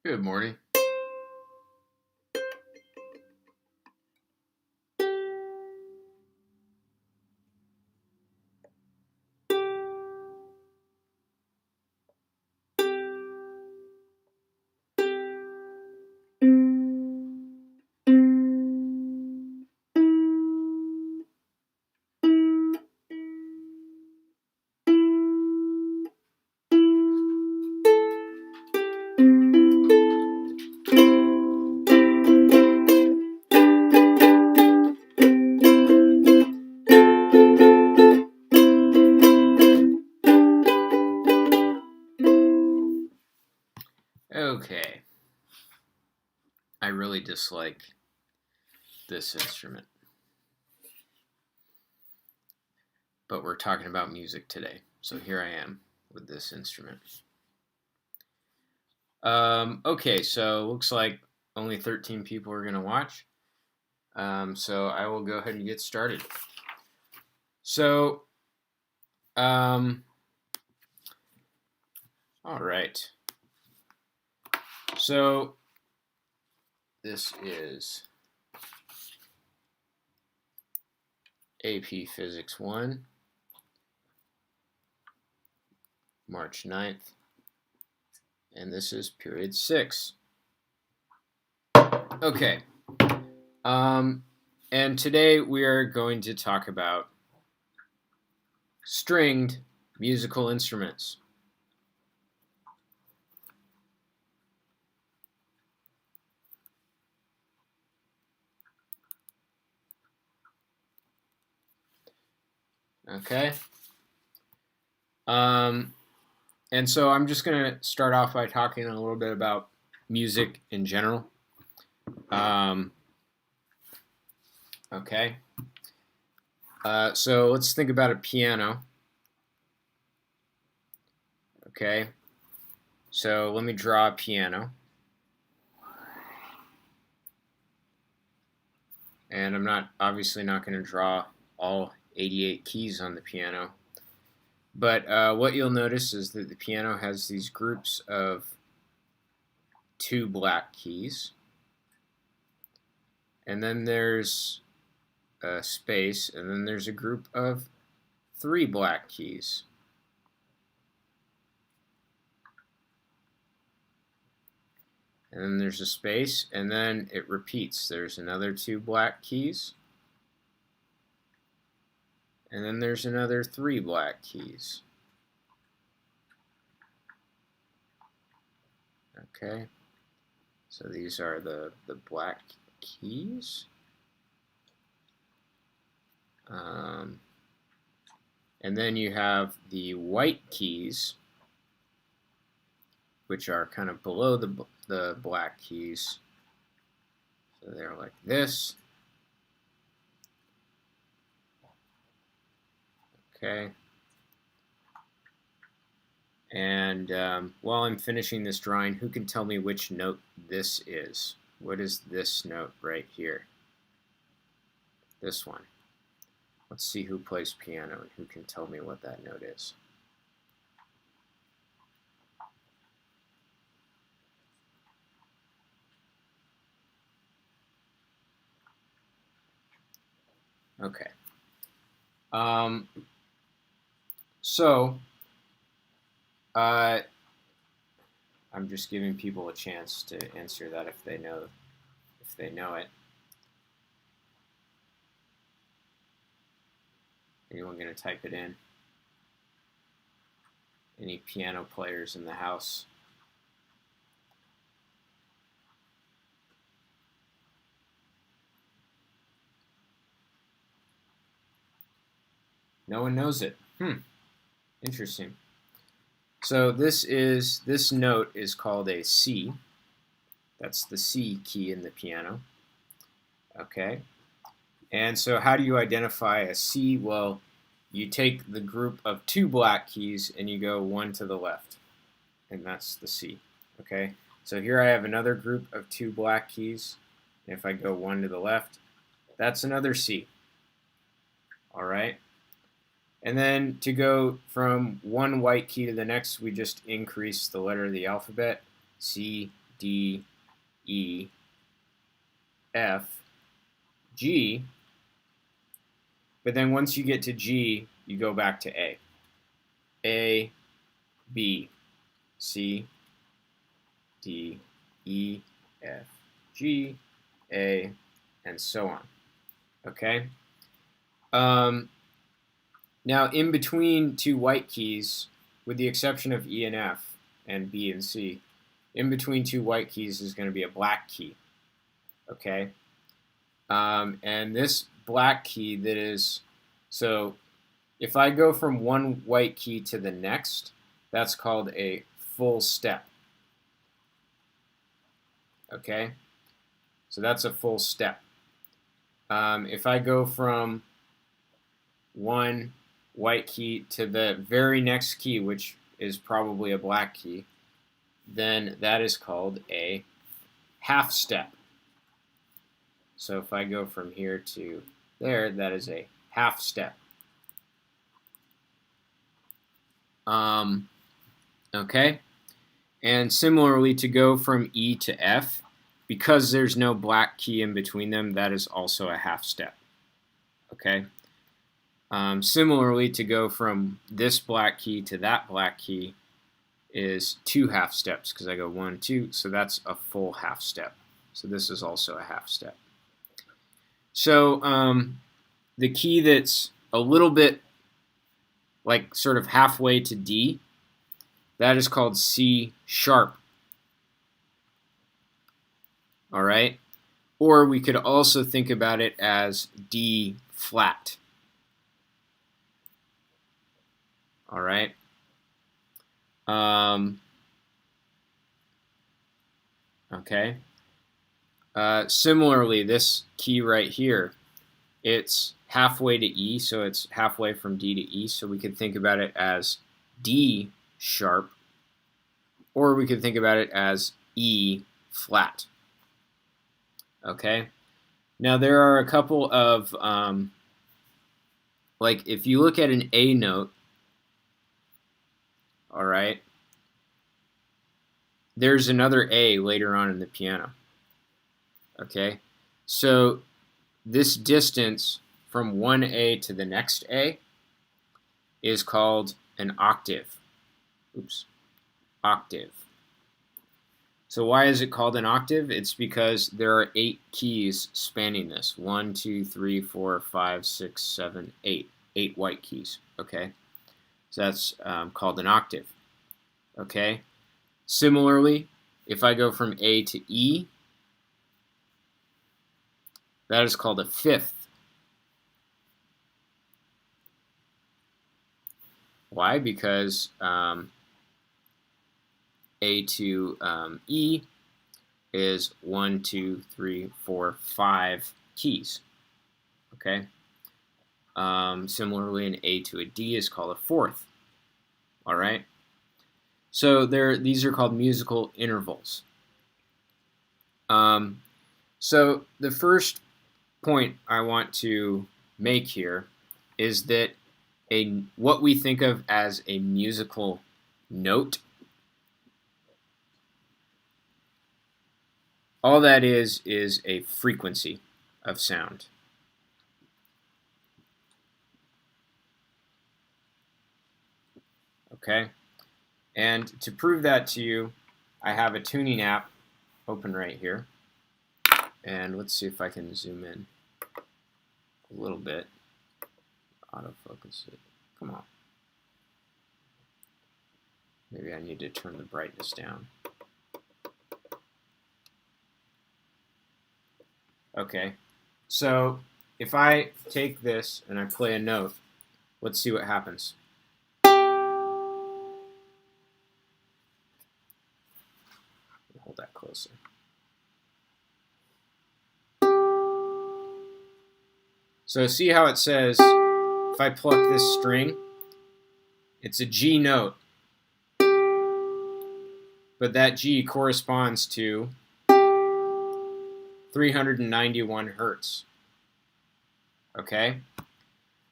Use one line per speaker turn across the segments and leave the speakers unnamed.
Good morning. Okay. I really dislike this instrument. But we're talking about music today. So here I am with this instrument. Okay, so looks like only 13 people are going to watch. So I will go ahead and get started. So, all right. So this is AP Physics 1, March 9th, and this is period 6. Okay. And today we are going to talk about stringed musical instruments. Okay. And so I'm just going to start off by talking a little bit about music in general. Okay. So let's think about a piano. Okay. So let me draw a piano. And I'm obviously not going to draw all 88 keys on the piano. But what you'll notice is that the piano has these groups of 2 black keys. And then there's a space, and then there's a group of 3 black keys. And then there's a space, and then it repeats. There's another 2 black keys. And then there's another 3 black keys. Okay. So these are the black keys. And then you have the white keys, which are kind of below the black keys. So they're like this. Okay. And while I'm finishing this drawing, who can tell me which note this is? What is this note right here? This one. Let's see who plays piano and who can tell me what that note is. Okay. So I'm just giving people a chance to answer that if they know it. Anyone going to type it in? Any piano players in the house? No one knows it. Interesting. So this note is called a C. That's the C key in the piano. Okay. And so how do you identify a C? Well, you take the group of 2 black keys and you go one to the left. And that's the C. Okay. So here I have another group of 2 black keys. And if I go one to the left, that's another C. All right. And then to go from one white key to the next, we just increase the letter of the alphabet, C, D, E, F, G, but then once you get to G, you go back to A. A, B, C, D, E, F, G, A, and so on. Okay? Now, in between two white keys, with the exception of E and F and B and C, in between two white keys is going to be a black key. Okay? And this black key that is, so if I go from one white key to the next, that's called a full step. Okay? So that's a full step. If I go from one white key to the very next key, which is probably a black key, then that is called a half step. So if I go from here to there, that is a half step. Okay? And similarly, to go from E to F, because there's no black key in between them, that is also a half step. Okay? Similarly, to go from this black key to that black key is 2 half steps, because I go 1, 2, so that's a full half step. So this is also a half step. So the key that's a little bit like sort of halfway to D, that is called C sharp. All right? Or we could also think about it as D flat. All right? Okay. Similarly, this key right here, it's halfway to E, so it's halfway from D to E, so we could think about it as D sharp, or we could think about it as E flat. Okay? Now there are a couple of, like if you look at an A note, all right, there's another A later on in the piano. Okay? So this distance from one A to the next A is called an octave. Oops. Octave. So why is it called an octave? It's because there are 8 keys spanning this. 1, 2, 3, 4, 5, 6, 7, 8. 8 white keys. Okay? So that's called an octave. Okay? Similarly, if I go from A to E, that is called a fifth. Why? Because A to E is 1, 2, 3, 4, 5 keys. Okay? Similarly, an A to a D is called a fourth. All right? So these are called musical intervals. So the first point I want to make here is that what we think of as a musical note, all that is a frequency of sound. Okay? And to prove that to you, I have a tuning app open right here. And let's see if I can zoom in a little bit. Autofocus it. Come on. Maybe I need to turn the brightness down. Okay. So if I take this and I play a note, let's see what happens. Hold that closer. So see how it says, if I pluck this string, it's a G note. But that G corresponds to 391 hertz. Okay?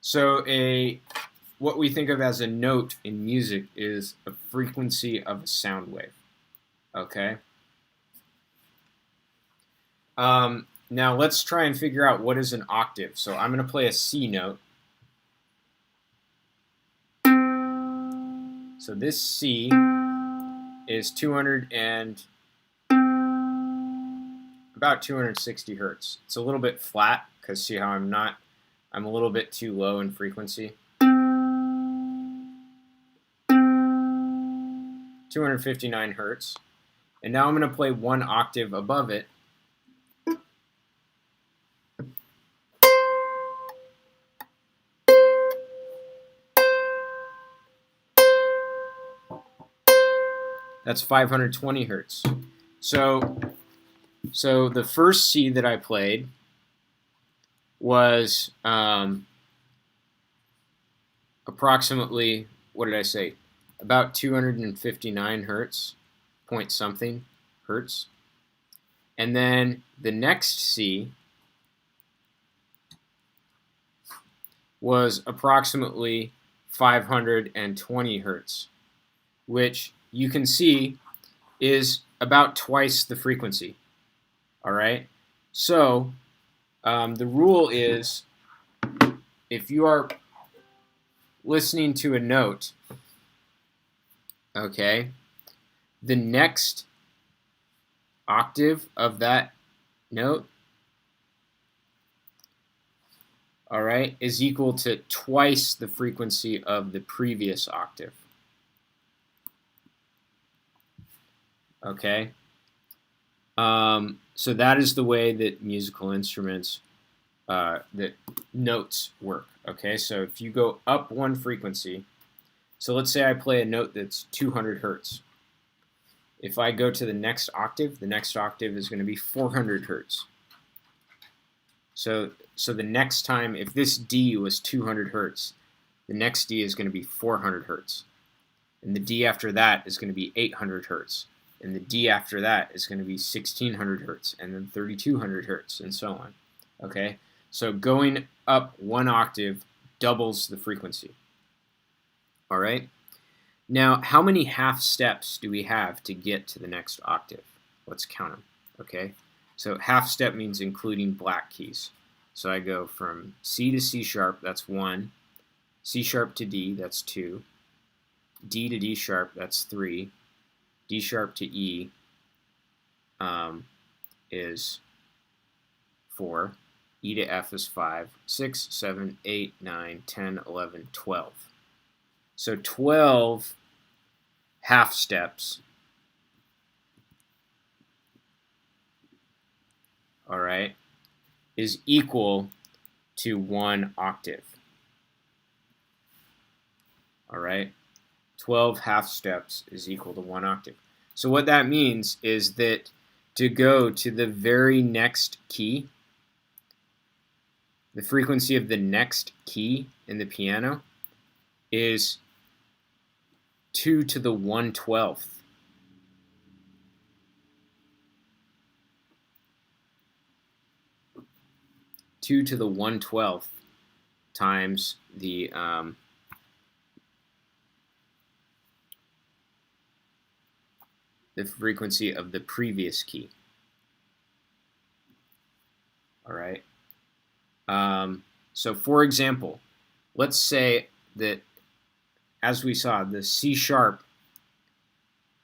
So what we think of as a note in music is a frequency of a sound wave. Okay? Now let's try and figure out what is an octave. So I'm going to play a C note. So this C is 200 and about 260 hertz. It's a little bit flat because see how I'm a little bit too low in frequency. 259 hertz. And now I'm going to play one octave above it. That's 520 hertz. So the first C that I played was approximately, what did I say? About 259 hertz, point something hertz. And then the next C was approximately 520 hertz, which you can see is about twice the frequency. All right? So the rule is if you are listening to a note, okay, the next octave of that note, all right, is equal to twice the frequency of the previous octave. Okay? So that is the way that musical instruments, that notes work. Okay, so if you go up one frequency, so let's say I play a note that's 200 hertz. If I go to the next octave is going to be 400 hertz. So the next time, if this D was 200 hertz, the next D is going to be 400 hertz. And the D after that is going to be 800 hertz. And the D after that is going to be 1600 hertz, and then 3200 hertz, and so on. Okay? So going up one octave doubles the frequency. All right? Now, how many half steps do we have to get to the next octave? Let's count them. Okay? So half step means including black keys. So I go from C to C sharp, that's 1. C sharp to D, that's 2. D to D sharp, that's 3. D sharp to E is 4. E to F is 5. 6, 7, 8, 9, 10, 11, 12. So 12 half steps, all right, is equal to one octave. All right? 12 half steps is equal to one octave. So what that means is that to go to the very next key, the frequency of the next key in the piano is 2 to the 1/12th. Two to the 1/12th times the frequency of the previous key. All right. So for example, let's say that, as we saw, the C sharp,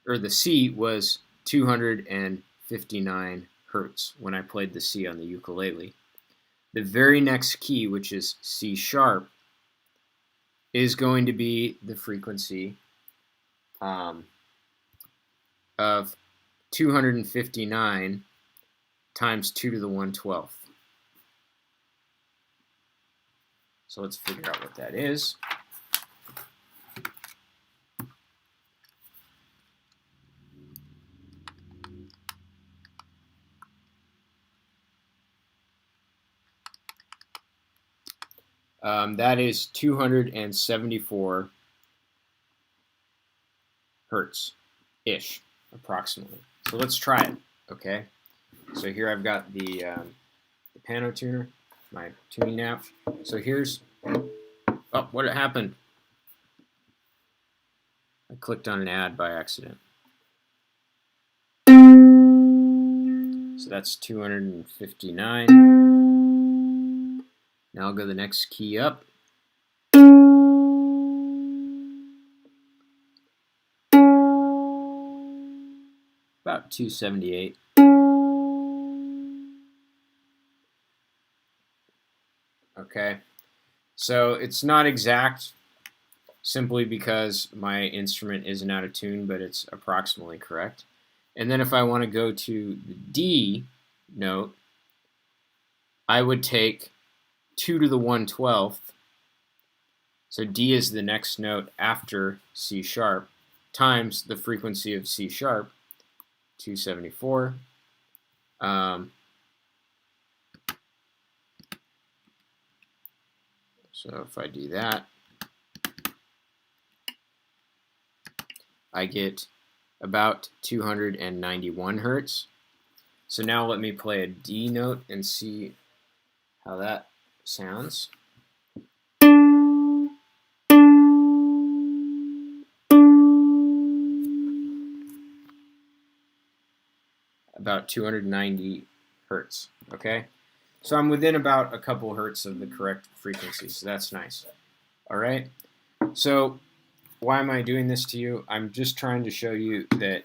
or the C was 259 hertz when I played the C on the ukulele. The very next key, which is C sharp, is going to be the frequency of 259 times 2 to the 1/12th. So let's figure out what that is. That is 274 hertz-ish, approximately. So let's try it, okay? So here I've got the piano tuner, my tuning app. So here's, oh, what happened? I clicked on an ad by accident. So that's 259. Now I'll go the next key up. About 278. Okay, so it's not exact simply because my instrument isn't out of tune, but it's approximately correct. And then if I want to go to the D note, I would take 2 to the 1/12th. So D is the next note after C sharp times the frequency of C sharp, 274. So if I do that, I get about 291 hertz. So now let me play a D note and see how that sounds. About 290 hertz, okay? So I'm within about a couple hertz of the correct frequency, so that's nice. All right, so why am I doing this to you? I'm just trying to show you that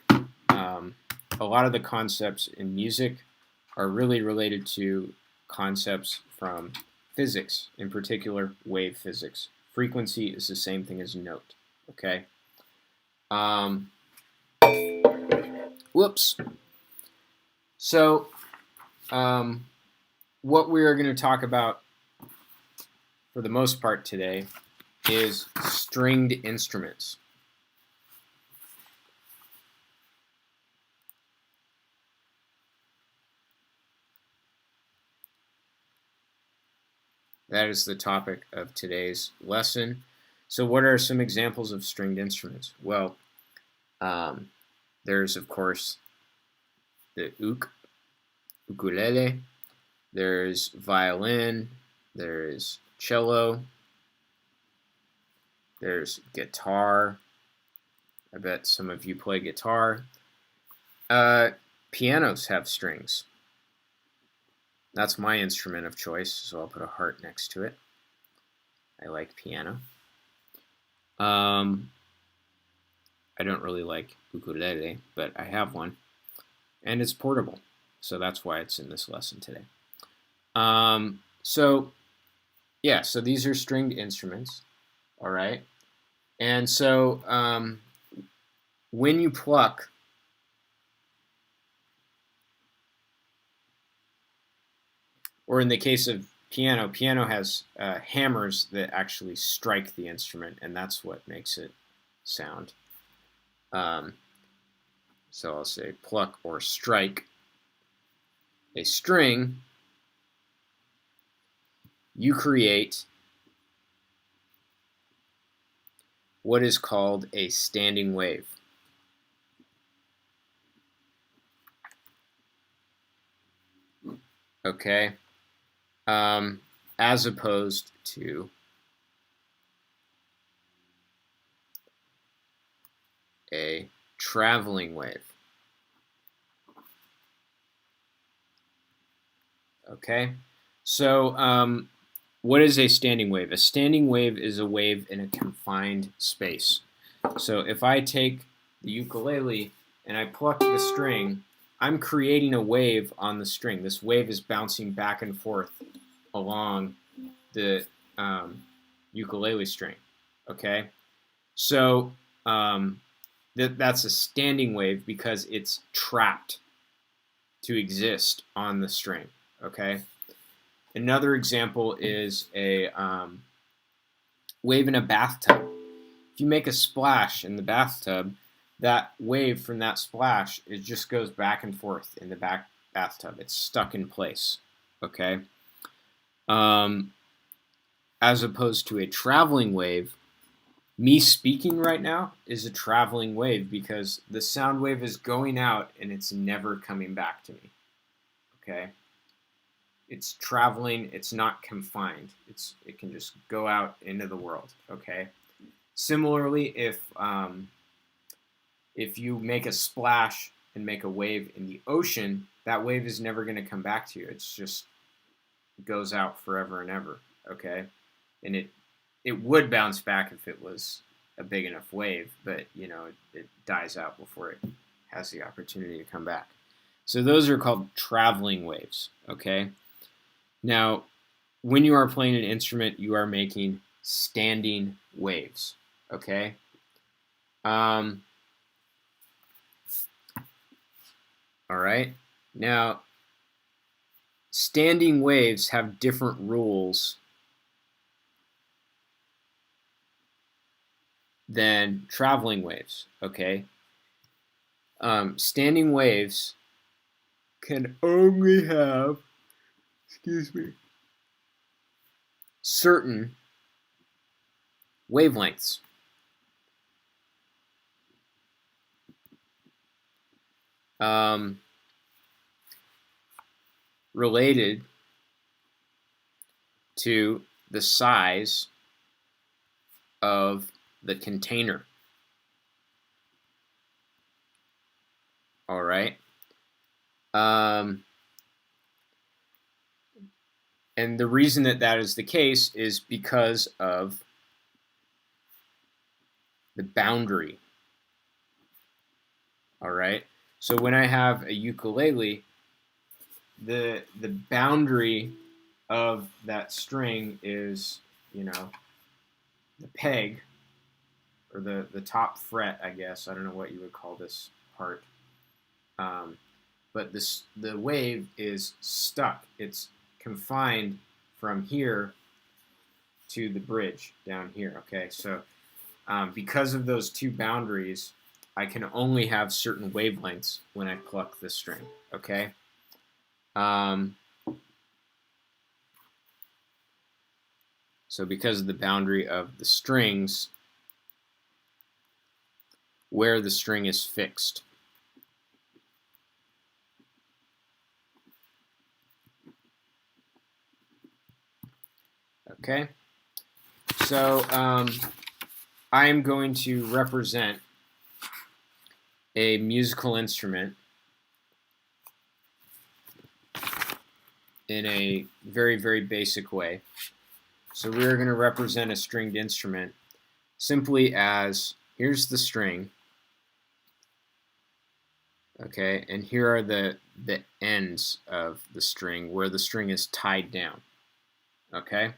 a lot of the concepts in music are really related to concepts from physics, in particular wave physics. Frequency is the same thing as note, okay? Whoops. So what we are going to talk about for the most part today is stringed instruments. That is the topic of today's lesson. So what are some examples of stringed instruments? Well, there's, of course, the ukulele, there's violin, there's cello, there's guitar. I bet some of you play guitar. Pianos have strings. That's my instrument of choice, so I'll put a heart next to it. I like piano. I don't really like ukulele, but I have one. And it's portable, so that's why it's in this lesson today. So these are stringed instruments, all right? And so when you pluck, or in the case of piano, piano has hammers that actually strike the instrument, and that's what makes it sound. So I'll say pluck or strike a string, you create what is called a standing wave. Okay? As opposed to a traveling wave. Okay? So what is a standing wave? A standing wave is a wave in a confined space. So if I take the ukulele and I pluck the string, I'm creating a wave on the string. This wave is bouncing back and forth along the ukulele string. Okay? So that's a standing wave because it's trapped to exist on the string. Okay? Another example is a wave in a bathtub. If you make a splash in the bathtub, that wave from that splash, it just goes back and forth in the bathtub. It's stuck in place, okay? As opposed to a traveling wave, me speaking right now is a traveling wave because the sound wave is going out and it's never coming back to me, okay? It's traveling, it's not confined. It can just go out into the world, okay? Similarly, if you make a splash and make a wave in the ocean, that wave is never going to come back to you. It's just goes out forever and ever, okay? And it would bounce back if it was a big enough wave, but it dies out before it has the opportunity to come back. So those are called traveling waves, okay? Now, when you are playing an instrument, you are making standing waves, okay? All right. Now, standing waves have different rules than traveling waves, okay? Standing waves can only have, certain wavelengths. Related to the size of the container. All right. And the reason that is the case is because of the boundary. All right. So when I have a ukulele, the boundary of that string is, the peg, or the top fret, I guess. I don't know what you would call this part. But the wave is stuck. It's confined from here to the bridge down here, okay? So because of those two boundaries, I can only have certain wavelengths when I pluck the string, okay? So because of the boundary of the strings, where the string is fixed. Okay, so I am going to represent a musical instrument in a very, very basic way. So we are going to represent a stringed instrument simply as, here's the string, okay, and here are the ends of the string where the string is tied down, okay?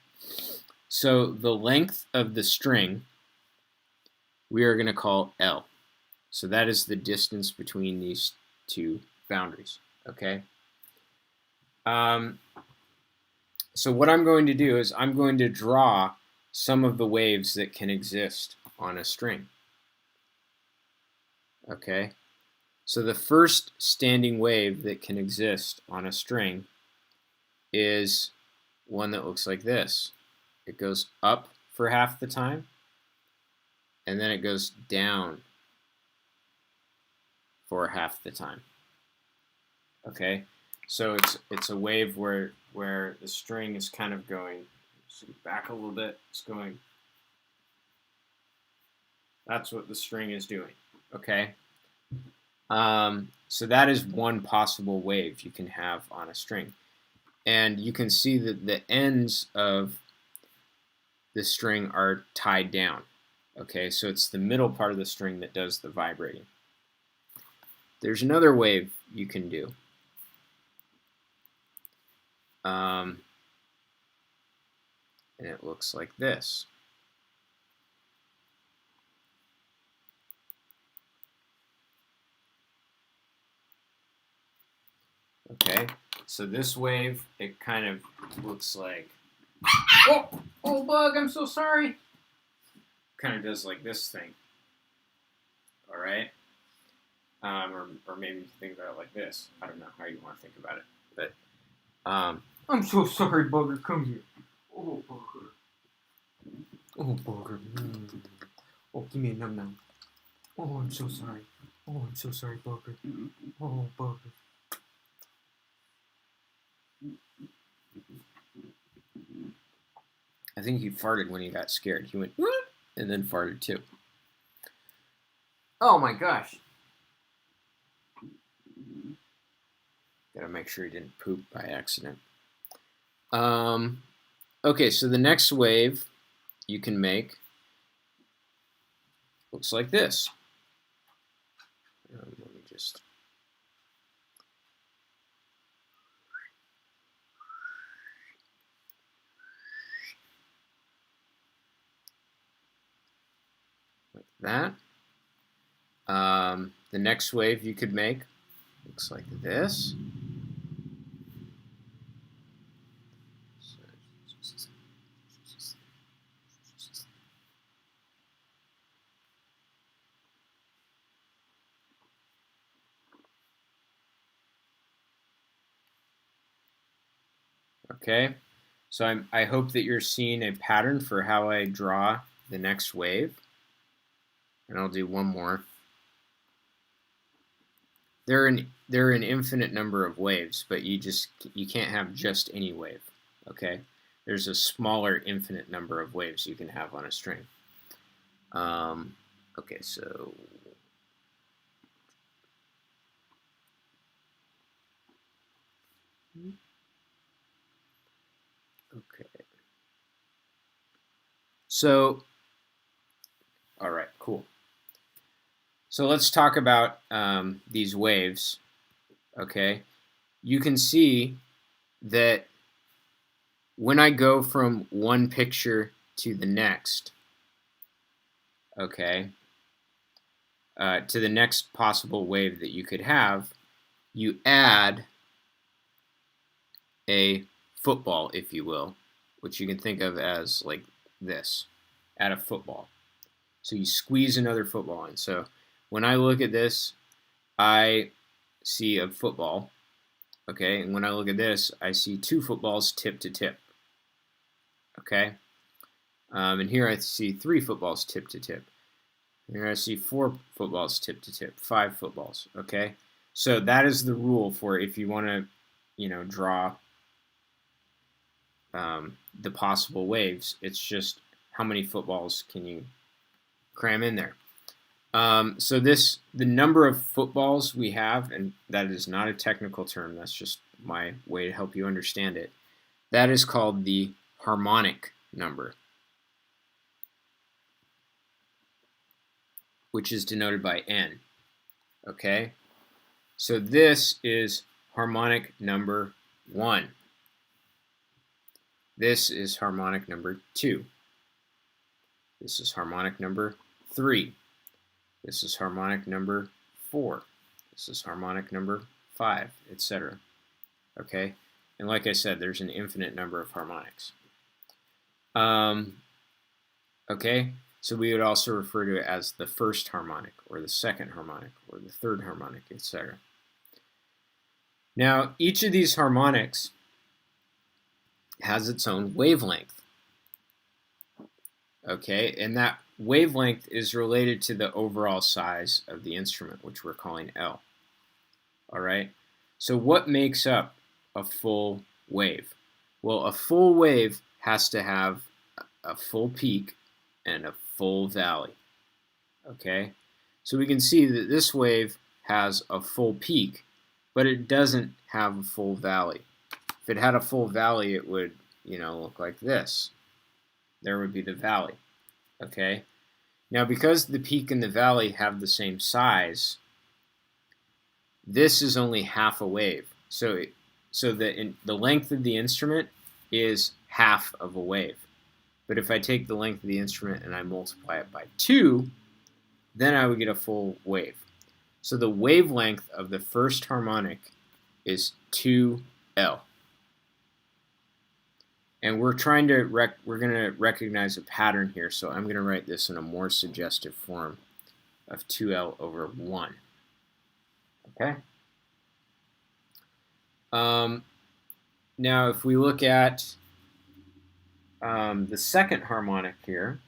So the length of the string we are going to call L. So that is the distance between these two boundaries, okay? So what I'm going to do is I'm going to draw some of the waves that can exist on a string, okay? So the first standing wave that can exist on a string is one that looks like this. It goes up for half the time, and then it goes down for half the time. Okay, so it's a wave where the string is kind of going back a little bit. It's going. That's what the string is doing. Okay. So that is one possible wave you can have on a string, and you can see that the ends of the string are tied down. Okay, so it's the middle part of the string that does the vibrating. There's another wave you can do. And it looks like this. Okay, so this wave, it kind of looks like, oh bug, I'm so sorry. Kind of does like this thing. All right, or maybe you think about it like this. I don't know how you want to think about it, but I'm so sorry, bugger. Come here. Oh bugger. Oh bugger. Oh, give me a num num. Oh, I'm so sorry. Oh, I'm so sorry, bugger. Oh bugger. I think he farted when he got scared. He went, and then farted too. Oh my gosh. Gotta make sure he didn't poop by accident. Okay, so the next wave you can make looks like this. Let me just... like that. The next wave you could make looks like this. Okay, so I hope that you're seeing a pattern for how I draw the next wave. And I'll do one more. There are an infinite number of waves, but you can't have just any wave. Okay, there's a smaller infinite number of waves you can have on a string. Okay, so okay. So, all right, cool. So let's talk about these waves. Okay, you can see that when I go from one picture to the next, okay, to the next possible wave that you could have, you add a football, if you will, which you can think of as like this, add a football. So you squeeze another football in. So when I look at this, I see a football, okay? And when I look at this, I see two footballs tip to tip, okay? And here I see three footballs tip to tip. Here I see four footballs tip to tip, five footballs, okay? So that is the rule for if you want to, draw the possible waves. It's just how many footballs can you cram in there. So the number of footballs we have, and that is not a technical term, that's just my way to help you understand it, that is called the harmonic number, which is denoted by n. Okay? So this is harmonic number 1. This is harmonic number 2. This is harmonic number 3. This is harmonic number 4. This is harmonic number 5, etc. Okay? And like I said, there's an infinite number of harmonics. Okay? So we would also refer to it as the first harmonic, or the second harmonic, or the third harmonic, etc. Now, each of these harmonics has its own wavelength. Okay, and that wavelength is related to the overall size of the instrument, which we're calling L. All right, so what makes up a full wave? Well, a full wave has to have a full peak and a full valley. Okay, so we can see that this wave has a full peak, but it doesn't have a full valley. If it had a full valley, it would, look like this. There would be the valley. Okay, now because the peak and the valley have the same size, this is only half a wave. So the length of the instrument is half of a wave. But if I take the length of the instrument and I multiply it by 2, then I would get a full wave. So the wavelength of the first harmonic is 2L. And we're going to recognize a pattern here, so I'm going to write this in a more suggestive form of 2L over 1. Okay? Now, if we look at the second harmonic here,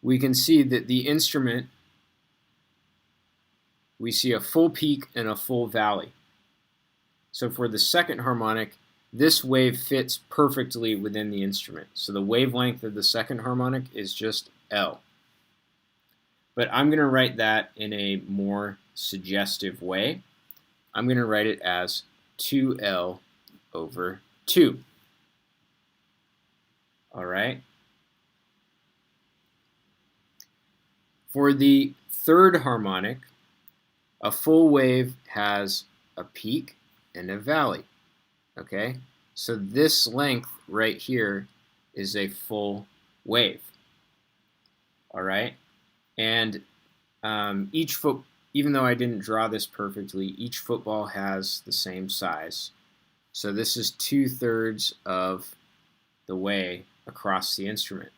we can see that the instrument, we see a full peak and a full valley. So for the second harmonic, this wave fits perfectly within the instrument. So the wavelength of the second harmonic is just L. But I'm going to write that in a more suggestive way. I'm going to write it as 2L over 2. All right. For the third harmonic, a full wave has a peak and a valley. Okay, so this length right here is a full wave. All right, and each foot, even though I didn't draw this perfectly, each football has the same size. So this is 2/3 of the way across the instrument.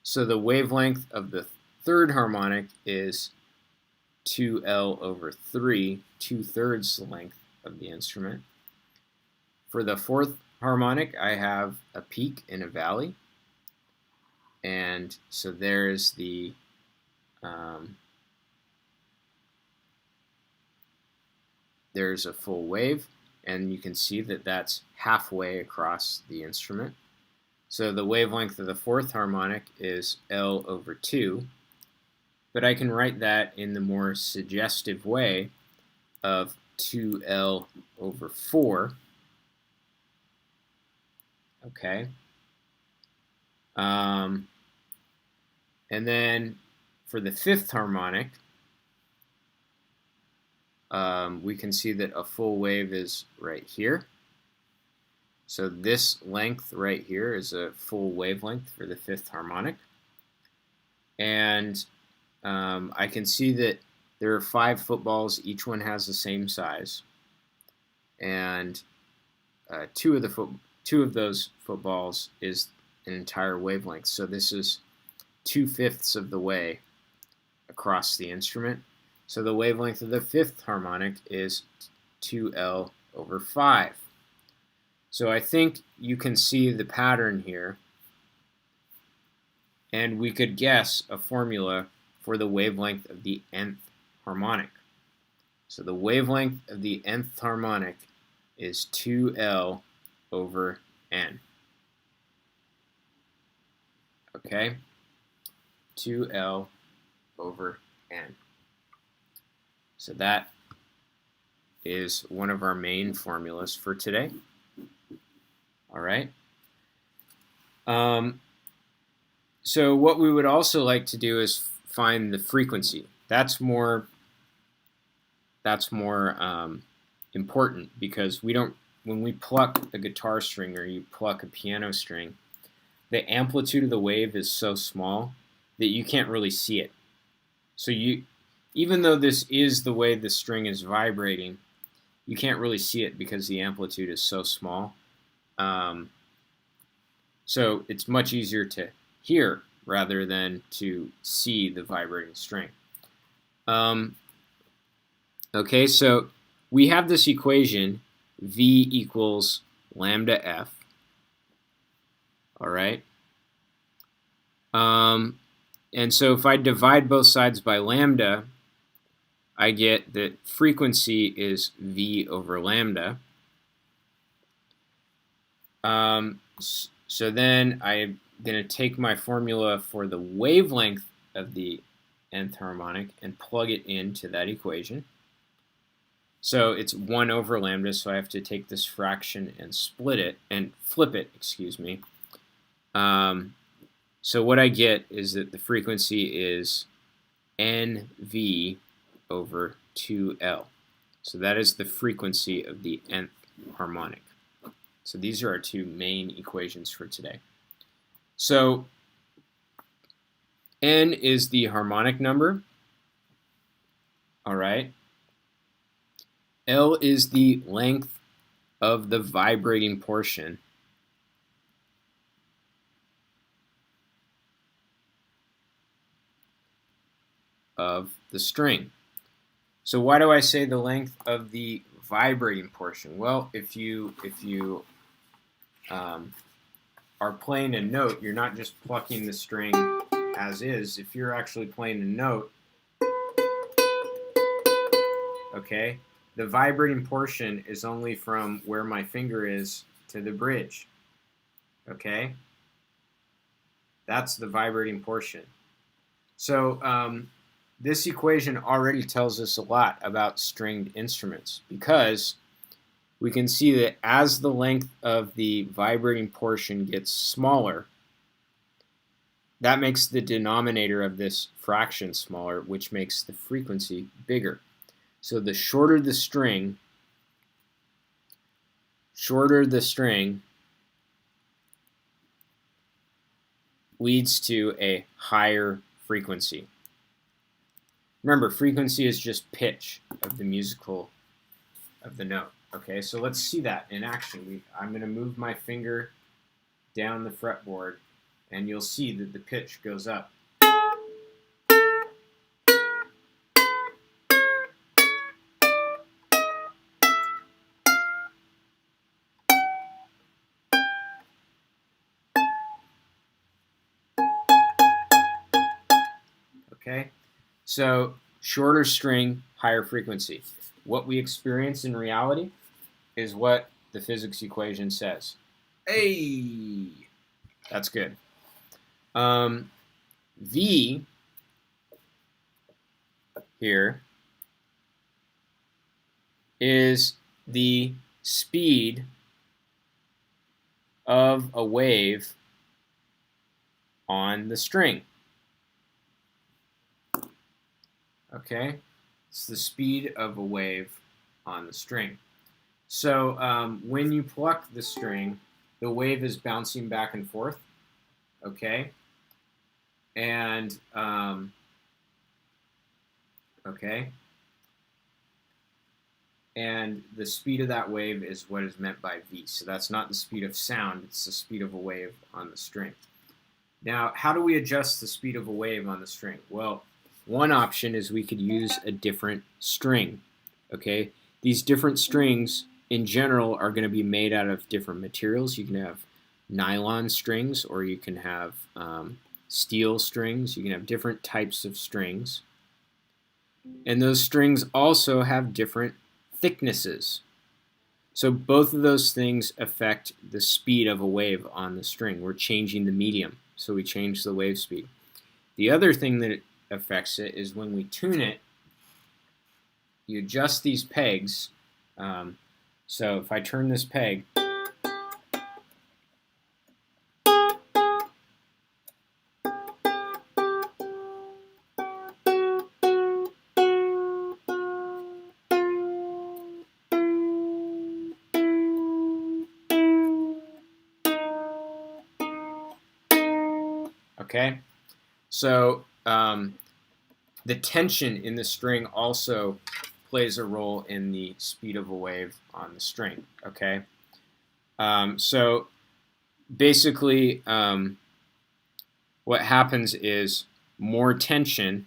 So the wavelength of the third harmonic is 2L over 3, 2/3 the length of the instrument. For the fourth harmonic, I have a peak and a valley. And so there's the there's a full wave, and you can see that that's halfway across the instrument. So the wavelength of the fourth harmonic is L over 2, but I can write that in the more suggestive way of 2L over 4. Okay. And then for the fifth harmonic, we can see that a full wave is right here. So this length right here is a full wavelength for the fifth harmonic. And I can see that there are 5 footballs. Each one has the same size. And two of those footballs is an entire wavelength. So this is 2/5 of the way across the instrument. So the wavelength of the fifth harmonic is 2L over 5. So I think you can see the pattern here, and we could guess a formula for the wavelength of the nth harmonic. So the wavelength of the nth harmonic is 2L over n. Okay? 2L over n. So that is one of our main formulas for today. All right. So what we would also like to do is find the frequency. That's more important, because when we pluck a guitar string or you pluck a piano string, the amplitude of the wave is so small that you can't really see it. So even though this is the way the string is vibrating, you can't really see it because the amplitude is so small. So it's much easier to hear rather than to see the vibrating string. Okay, so we have this equation, V equals lambda F. All right. And so if I divide both sides by lambda, I get that frequency is V over lambda. So then I'm going to take my formula for the wavelength of the nth harmonic and plug it into that equation. So it's 1 over lambda, so I have to take this fraction and flip it, excuse me. So what I get is that the frequency is NV over 2L. So that is the frequency of the nth harmonic. So these are our two main equations for today. So N is the harmonic number. All right. L is the length of the vibrating portion of the string. So why do I say the length of the vibrating portion? Well, if you are playing a note, you're not just plucking the string as is. If you're actually playing a note, okay, the vibrating portion is only from where my finger is to the bridge. Okay, that's the vibrating portion. So this equation already tells us a lot about stringed instruments because we can see that as the length of the vibrating portion gets smaller, that makes the denominator of this fraction smaller, which makes the frequency bigger. So the shorter the string leads to a higher frequency. Remember, frequency is just pitch of the note. Okay, so let's see that in action. I'm going to move my finger down the fretboard, and you'll see that the pitch goes up. Okay, so shorter string, higher frequency. What we experience in reality is what the physics equation says. Hey, that's good. V here is the speed of a wave on the string. Okay, it's the speed of a wave on the string. So when you pluck the string, the wave is bouncing back and forth. Okay, and and the speed of that wave is what is meant by v. So that's not the speed of sound, it's the speed of a wave on the string. Now, how do we adjust the speed of a wave on the string? Well, one option is we could use a different string. Okay, these different strings in general are going to be made out of different materials. You can have nylon strings, or you can have steel strings. You can have different types of strings. And those strings also have different thicknesses. So both of those things affect the speed of a wave on the string. We're changing the medium, so we change the wave speed. The other thing that affects it is when we tune it, you adjust these pegs. So if I turn this peg, okay? So the tension in the string also plays a role in the speed of a wave on the string, okay? So basically what happens is more tension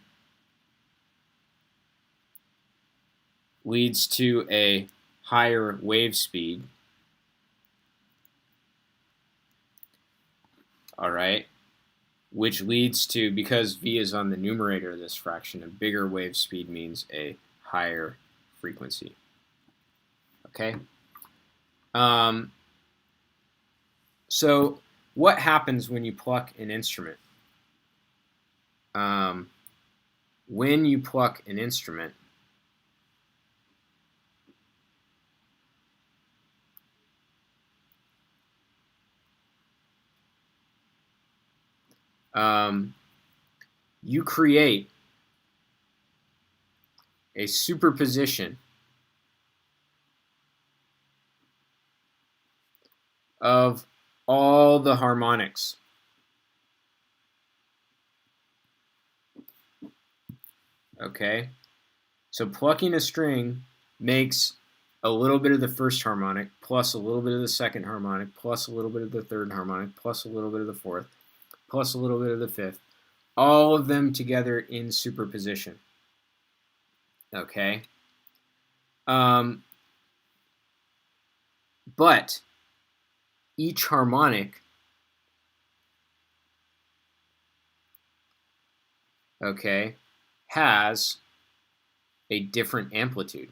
leads to a higher wave speed, all right? Which leads to, because v is on the numerator of this fraction, a bigger wave speed means a higher frequency. Okay? So what happens when you pluck an instrument? When you pluck an instrument, you create a superposition of all the harmonics. Okay? So plucking a string makes a little bit of the first harmonic, plus a little bit of the second harmonic, plus a little bit of the third harmonic, plus a little bit of the fourth, plus a little bit of the fifth, all of them together in superposition. Okay? But each harmonic, okay, has a different amplitude.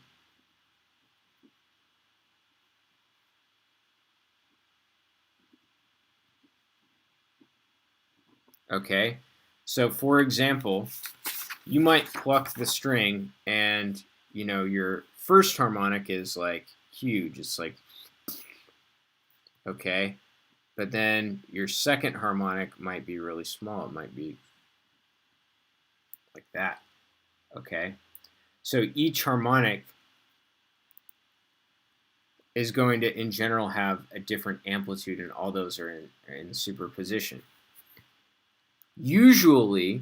Okay? So for example, you might pluck the string and, you know, your first harmonic is like huge. It's like, okay. But then your second harmonic might be really small. It might be like that, okay? So each harmonic is going to, in general, have a different amplitude, and all those are in superposition. Usually,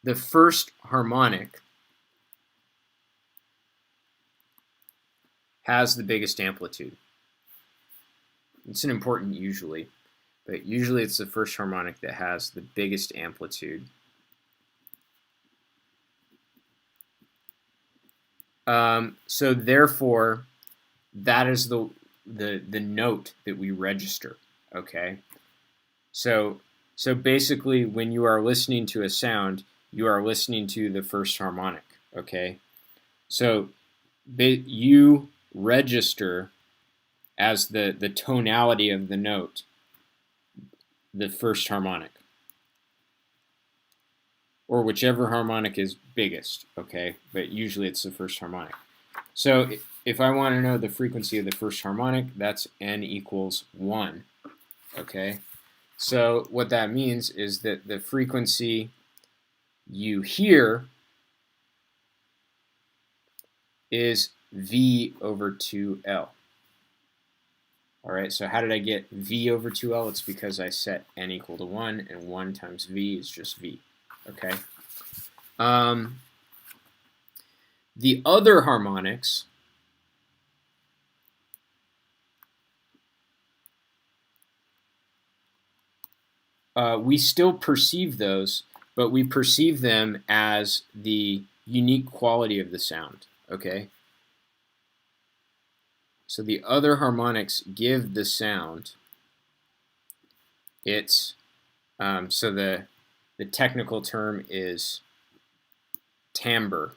the first harmonic has the biggest amplitude. It's an important usually, but usually it's the first harmonic that has the biggest amplitude. So therefore, that is the note that we register. Okay, so basically, when you are listening to a sound, you are listening to the first harmonic. Okay, so you register as the tonality of the note the first harmonic, or whichever harmonic is biggest. Okay, but usually it's the first harmonic. So if I want to know the frequency of the first harmonic, that's n equals 1. Okay, so what that means is that the frequency you hear is V over 2L. All right, so how did I get V over 2L? It's because I set n equal to 1, and 1 times V is just V. Okay. The other harmonics, we still perceive those, but we perceive them as the unique quality of the sound. Okay. So the other harmonics give the sound its, so the technical term is timbre,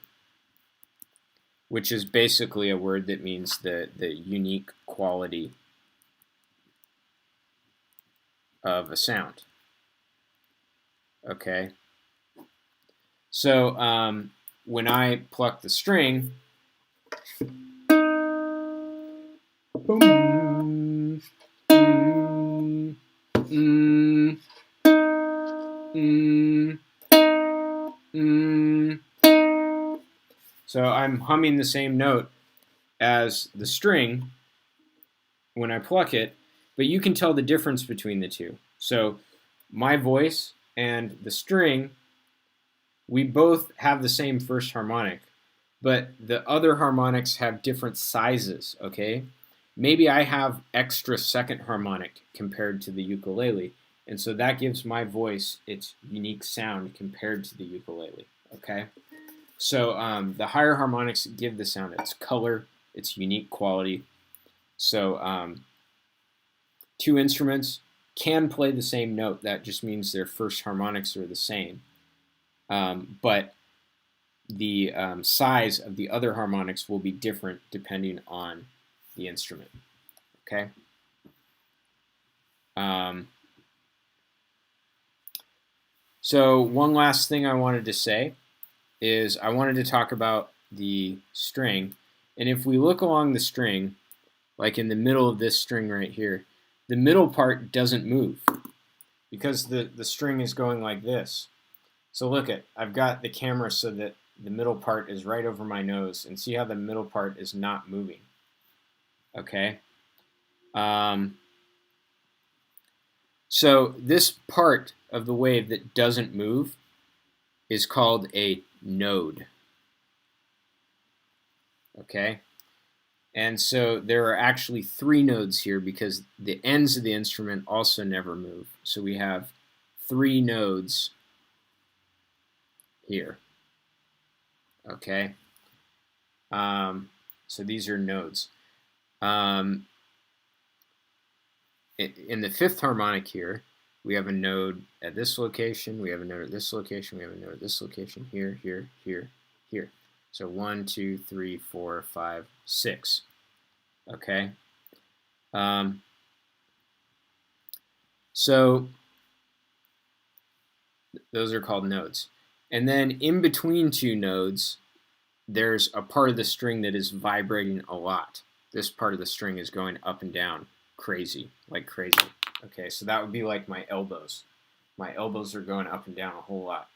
which is basically a word that means the unique quality of a sound. Okay. So when I pluck the string, boom, so I'm humming the same note as the string when I pluck it, but you can tell the difference between the two. So my voice and the string, we both have the same first harmonic, but the other harmonics have different sizes, okay? Maybe I have extra second harmonic compared to the ukulele, and so that gives my voice its unique sound compared to the ukulele, okay? So the higher harmonics give the sound its color, its unique quality. So two instruments can play the same note. That just means their first harmonics are the same. But the size of the other harmonics will be different depending on the instrument. Okay. So one last thing I wanted to say is I wanted to talk about the string. And if we look along the string, like in the middle of this string right here, the middle part doesn't move because the string is going like this. So look I've got the camera so that the middle part is right over my nose, and see how the middle part is not moving. Okay. So this part of the wave that doesn't move is called a node. Okay. And so there are actually 3 nodes here because the ends of the instrument also never move. So we have 3 nodes here. Okay. So these are nodes. In the 5th harmonic here, we have a node at this location, we have a node at this location, we have a node at this location, here, here, here, here. So 1, 2, 3, 4, 5, 6. Okay. So Those are called nodes. And then in between two nodes, there's a part of the string that is vibrating a lot. This part of the string is going up and down crazy, like crazy. Okay, so that would be like my elbows. My elbows are going up and down a whole lot.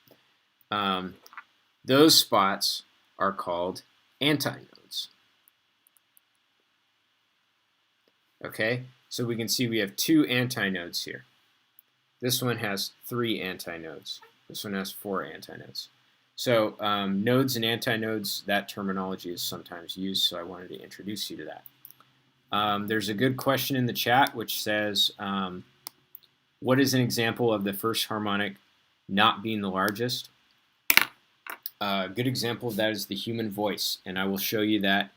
Those spots are called antinodes. Okay, so we can see we have two antinodes here. This one has 3 antinodes. This one has 4 antinodes. So nodes and antinodes, that terminology is sometimes used, so I wanted to introduce you to that. There's a good question in the chat which says, what is an example of the first harmonic not being the largest? A good example of that is the human voice, and I will show you that